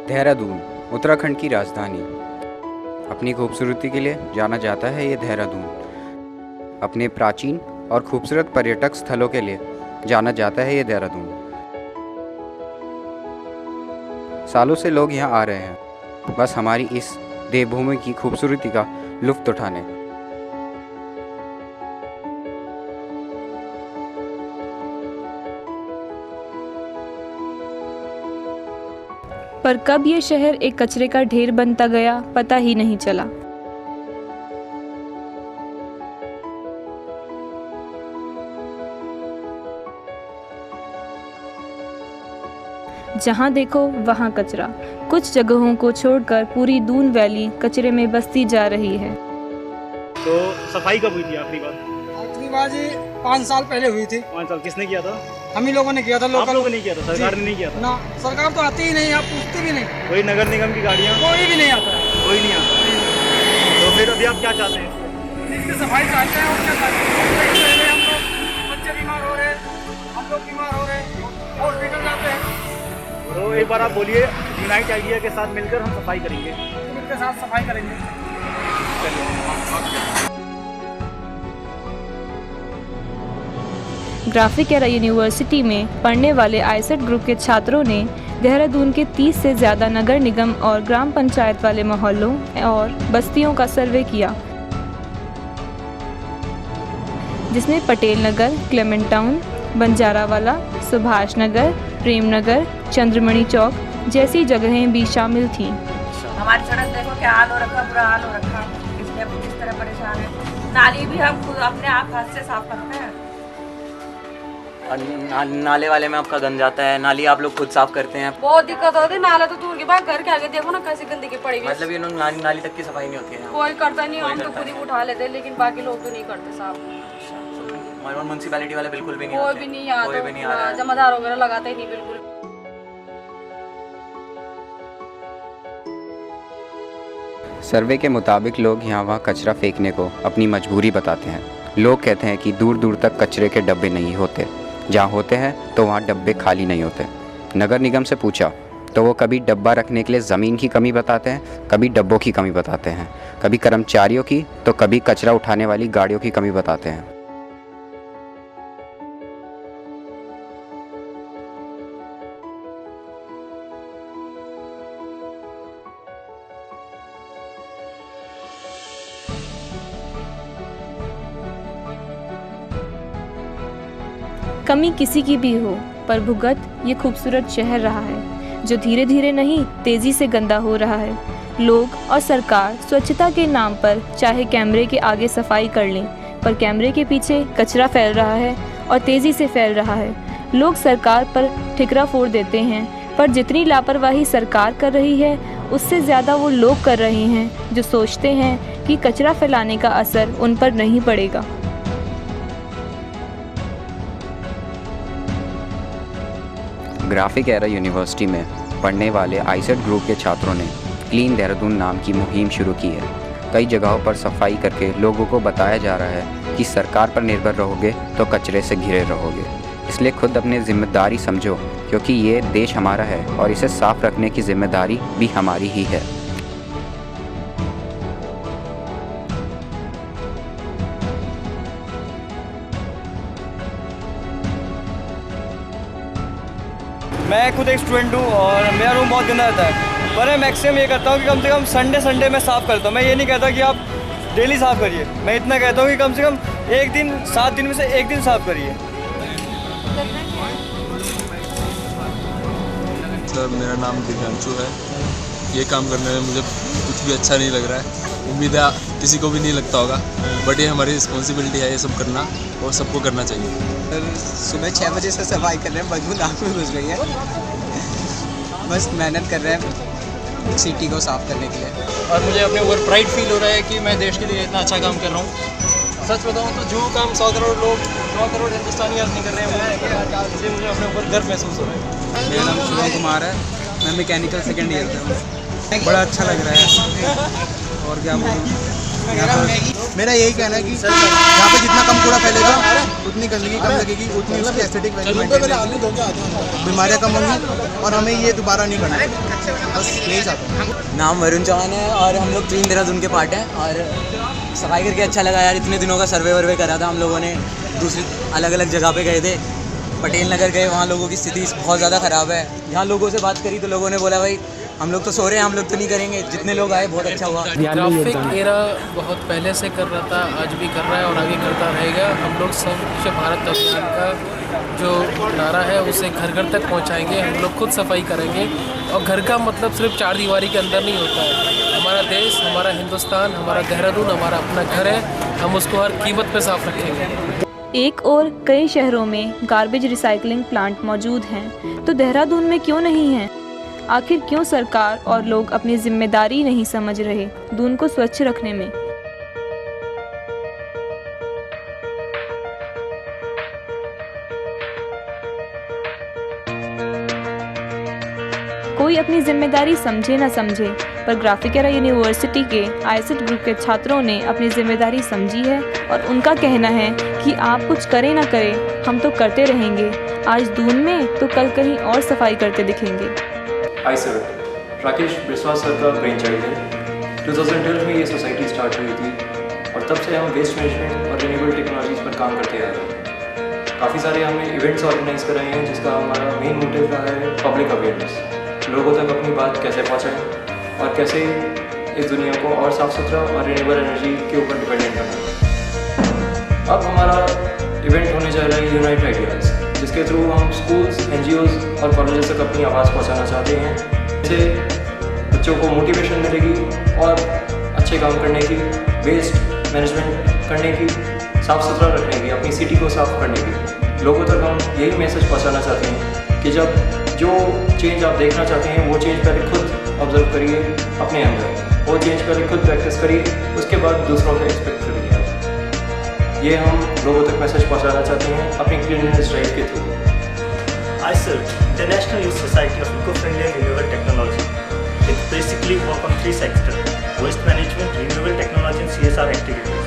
देहरादून उत्तराखंड की राजधानी। अपनी खूबसूरती के लिए जाना जाता है ये देहरादून। अपने प्राचीन और खूबसूरत पर्यटक स्थलों के लिए जाना जाता है ये देहरादून। सालों से लोग यहाँ आ रहे हैं बस हमारी इस देवभूमि की खूबसूरती का लुत्फ़ उठाने। पर कब ये शहर एक कचरे का ढेर बनता गया पता ही नहीं चला। जहाँ देखो वहाँ कचरा। कुछ जगहों को छोड़कर पूरी दून वैली कचरे में बसती जा रही है। तो सफाई कब हुई थी आखिरी बार? आखिरी बार जी 5 साल पहले हुई थी। 5 साल किसने किया था? हम ही लोगों ने किया था। आप लोगों ने किया था, सरकार ने नहीं किया था? ना, सरकार तो आती ही नहीं, आप पूछते भी नहीं। कोई नगर निगम की गाड़ियाँ? कोई भी नहीं आता। कोई नहीं आता। तो फिर अभी आप क्या चाहते हैं? इसकी सफाई चाहते हैं और क्या चाहते हैं। पहले हम लोग बच्चे बीमार हो रहे, हम लोग बीमार हो रहे, हॉस्पिटल जाते हैं। तो एक बार आप बोलिए, यूनाइट आइडिया के साथ मिलकर हम सफाई करेंगे। उनके साथ सफाई करेंगे। ग्राफिक एरा यूनिवर्सिटी में पढ़ने वाले आईसेट ग्रुप के छात्रों ने देहरादून के 30 से ज़्यादा नगर निगम और ग्राम पंचायत वाले मोहल्लों और बस्तियों का सर्वे किया, जिसमें पटेल नगर, क्लेमेंट टाउन, बंजारावाला, सुभाष नगर, प्रेम नगर, चंद्रमणि चौक जैसी जगहें भी शामिल थीं। हमारी सड़क देखो क्या हाल हो रखा, बुरा हाल हो रखा, इसलिए हम किस तरह परेशान है। नाली भी हम खुद अपने आप हाथ से साफ करते हैं। और नाले वाले में आपका गंद जाता है, नाली आप लोग खुद साफ करते हैं। बहुत दिक्कत होती है। नाला तो दूर के बाद घर के आगे देखो ना कैसी गंदगी पड़ी हुई है। मतलब ये नाली तक की सफाई नहीं होती है। कोई करता नहीं, हम तो खुद ही उठा लेते हैं, लेकिन बाकी लोग तो नहीं करते साफ। म्यूनसिपैलिटी वाले बिल्कुल भी नहीं कोई आते। भी नहीं आता, कोई भी नहीं आ रहा है। जमादार वगैरह लगाते ही नहीं बिल्कुल। सर्वे के मुताबिक लोग यहाँ वहाँ कचरा फेंकने को अपनी मजबूरी बताते हैं। लोग कहते हैं कि दूर दूर तक कचरे के डब्बे नहीं होते, जहाँ होते हैं तो वहाँ डब्बे खाली नहीं होते। नगर निगम से पूछा तो वो कभी डब्बा रखने के लिए ज़मीन की कमी बताते हैं, कभी डब्बों की कमी बताते हैं, कभी कर्मचारियों की तो कभी कचरा उठाने वाली गाड़ियों की कमी बताते हैं। कमी किसी की भी हो, पर भुगत ये खूबसूरत शहर रहा है जो धीरे धीरे नहीं तेजी से गंदा हो रहा है। लोग और सरकार स्वच्छता के नाम पर चाहे कैमरे के आगे सफाई कर लें, पर कैमरे के पीछे कचरा फैल रहा है और तेजी से फैल रहा है। लोग सरकार पर ठिकरा फोड़ देते हैं, पर जितनी लापरवाही सरकार कर रही है उससे ज़्यादा वो लोग कर रहे हैं जो सोचते हैं कि कचरा फैलाने का असर उन पर नहीं पड़ेगा। ग्राफिक एरा यूनिवर्सिटी में पढ़ने वाले आईसेट ग्रुप के छात्रों ने क्लीन देहरादून नाम की मुहिम शुरू की है। कई जगहों पर सफाई करके लोगों को बताया जा रहा है कि सरकार पर निर्भर रहोगे तो कचरे से घिरे रहोगे, इसलिए खुद अपनी जिम्मेदारी समझो, क्योंकि ये देश हमारा है और इसे साफ रखने की जिम्मेदारी भी हमारी ही है। मैं खुद एक स्टूडेंट हूँ और मेरा रूम बहुत गंदा रहता है, पर मैं मैक्सिमम ये करता हूँ कि कम से कम संडे मैं साफ़ करता हूँ। मैं ये नहीं कहता कि आप डेली साफ़ करिए, मैं इतना कहता हूँ कि कम से कम एक दिन 7 दिन में से एक दिन साफ़ करिए। सर मेरा नाम दिव्यांशु है। ये काम करने में मुझे कुछ भी अच्छा नहीं लग रहा है। उम्मीद है किसी को भी नहीं लगता होगा, बट ये हमारी रिस्पॉन्सिबिलिटी है ये सब करना और सबको करना चाहिए। सर सुबह 6 बजे से सफाई कर रहे हैं, बदबू नाक में घुस गई है। बस मेहनत कर रहे हैं सिटी को साफ करने के लिए, और मुझे अपने ऊपर प्राइड फील हो रहा है कि मैं देश के लिए इतना अच्छा काम कर रहा हूँ। सच बताऊँ तो जो काम 100 करोड़ हिंदुस्तानी आदमी कर रहे हैं, इसलिए मुझे अपने ऊपर गर्व महसूस हो रहा है। मेरा नाम शिवम कुमार है, मैं मैकेनिकल सेकेंड ईयर का हूँ। बड़ा अच्छा लग रहा है और क्या बोलूँ, मेरा यही कहना है कि यहाँ पे जितना कम कूड़ा फैलेगा उतनी गंदगी कम लगेगी, उतनी उसकी एस्थेटिक वैल्यू मेंटेन रहेगी, बीमारियाँ कम होंगी और हमें ये दोबारा नहीं करना। बस यही चाहता हूँ। नाम वरुण चौहान है और हम लोग क्लीन देहरादून के पार्ट हैं और सफाई करके अच्छा लगा यार। इतने दिनों का सर्वे वर्वे करा था हम लोगों ने, दूसरी अलग अलग जगह पे गए थे, पटेल नगर गए, वहाँ लोगों की स्थिति बहुत ज़्यादा ख़राब है। यहाँ लोगों से बात करी तो लोगों ने बोला भाई हम लोग तो सो रहे हैं, हम लोग तो नहीं करेंगे, जितने लोग आए बहुत अच्छा हुआ। ट्रैफिक एरा बहुत पहले से कर रहा था, आज भी कर रहा है और आगे करता रहेगा। हम लोग स्वच्छ भारत अभियान का जो नारा है उसे घर घर तक पहुंचाएंगे। हम लोग खुद सफाई करेंगे और घर का मतलब सिर्फ चार दीवारी के अंदर नहीं होता है। हमारा देश, हमारा हिंदुस्तान, हमारा देहरादून हमारा अपना घर है, हम उसको हर कीमत पे साफ रखेंगे। एक और कई शहरों में गार्बेज रिसाइकलिंग प्लांट मौजूद हैं, तो देहरादून में क्यों नहीं है? आखिर क्यों सरकार और लोग अपनी जिम्मेदारी नहीं समझ रहे दून को स्वच्छ रखने में? कोई अपनी जिम्मेदारी समझे न समझे, पर ग्राफिकेरा यूनिवर्सिटी के आईसेट ग्रुप के छात्रों ने अपनी जिम्मेदारी समझी है और उनका कहना है कि आप कुछ करें ना करें, हम तो करते रहेंगे। आज दून में तो कल कहीं और सफाई करते दिखेंगे। आईसेट राकेश बिस्वास सर का ब्रेन चाइल्ड है। 2012 में ये सोसाइटी स्टार्ट हुई थी और तब से हम वेस्ट मैनेजमेंट और रिन्यूएबल टेक्नोलॉजीज़ पर काम करते आ रहे हैं। काफ़ी सारे हमने इवेंट्स ऑर्गेनाइज कराए हैं जिसका हमारा मेन मोटिव रहा है पब्लिक अवेयरनेस, लोगों तक अपनी बात कैसे पहुँचाएँ और कैसे इस दुनिया को और साफ़ सुथरा और रिन्यूएबल एनर्जी के ऊपर डिपेंडेंट करना। अब हमारा इवेंट होने जा रहा है यूनाइट आइडियाज़, जिसके थ्रू हम स्कूल्स, NGOs और कॉलेजेस तक अपनी आवाज़ पहुंचाना चाहते हैं। इससे बच्चों को मोटिवेशन मिलेगी और अच्छे काम करने की, वेस्ट मैनेजमेंट करने की, साफ़ सुथरा रखने की, अपनी सिटी को साफ़ करने की। लोगों तक हम यही मैसेज पहुंचाना चाहते हैं कि जब जो चेंज आप देखना चाहते हैं वो चेंज पहले खुद ऑब्जर्व करिए अपने अंदर, वो चेंज पहले खुद प्रैक्टिस करिए, उसके बाद दूसरों को एक्सपेक्ट करिए। ये हम लोगों तक मैसेज पहुंचाना चाहते हैं अपनी क्लीननेस ड्राइव के through. ICERT, International Youth Society of Eco-Friendly and Renewable Technology. It basically work on three sectors: waste management, renewable technology and CSR activities.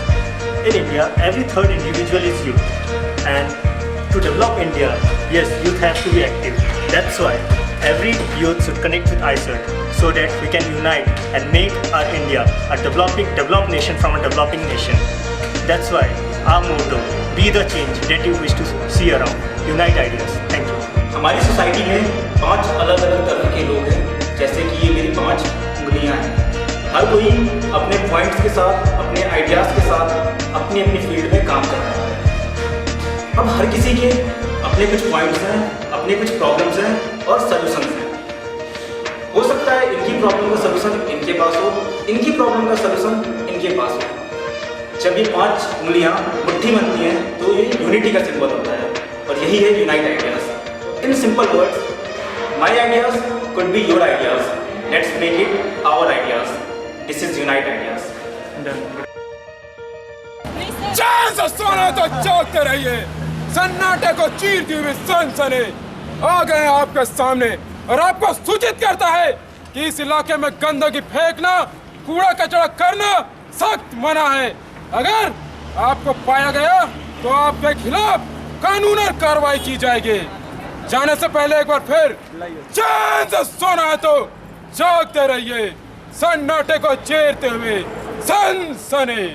In India, every third individual is youth. And to develop India, yes, youth have to be active. That's why every youth should connect with ICERT so that we can unite and make our India a developed nation from a developing nation. That's why our motto, be the change that you wish to see around. Unite ideas. Thank you. हमारी society में 5 अलग अलग तरह के लोग हैं, जैसे कि ये मेरी 5 उंगलियां हैं। हर कोई अपने पॉइंट्स के साथ, अपने आइडियाज़ के साथ अपनी अपनी फील्ड में काम कर रहा है। अब हर किसी के अपने कुछ पॉइंट्स हैं, अपने कुछ प्रॉब्लम्स हैं और सॉल्यूशंस हैं। हो सकता है इनकी प्रॉब्लम का सॉल्यूशन इनके पास हो, इनकी प्रॉब्लम का सॉल्यूशन इनके पास हो। जब ये 5 उंगलियां मुट्ठी बनती हैं तो ये यूनिटी का सिंबल होता है और यही है unite ideas. In simple words, my ideas could be your ideas. Let's make it our ideas. This is Unite Ideas. चैन से सोना तो जागते रहिए, सन्नाटे को चीरती हुई सनसनी आ गए आपके सामने और आपको सूचित करता है कि इस इलाके में गंदगी फेंकना, कूड़ा कचरा करना सख्त मना है। अगर आपको पाया गया तो आपके खिलाफ कानूनन कार्रवाई की जाएगी। जाने से पहले एक बार फिर चैन से सोना है तो जागते रहिए, सन्नाटे को चीरते हुए सनसनी।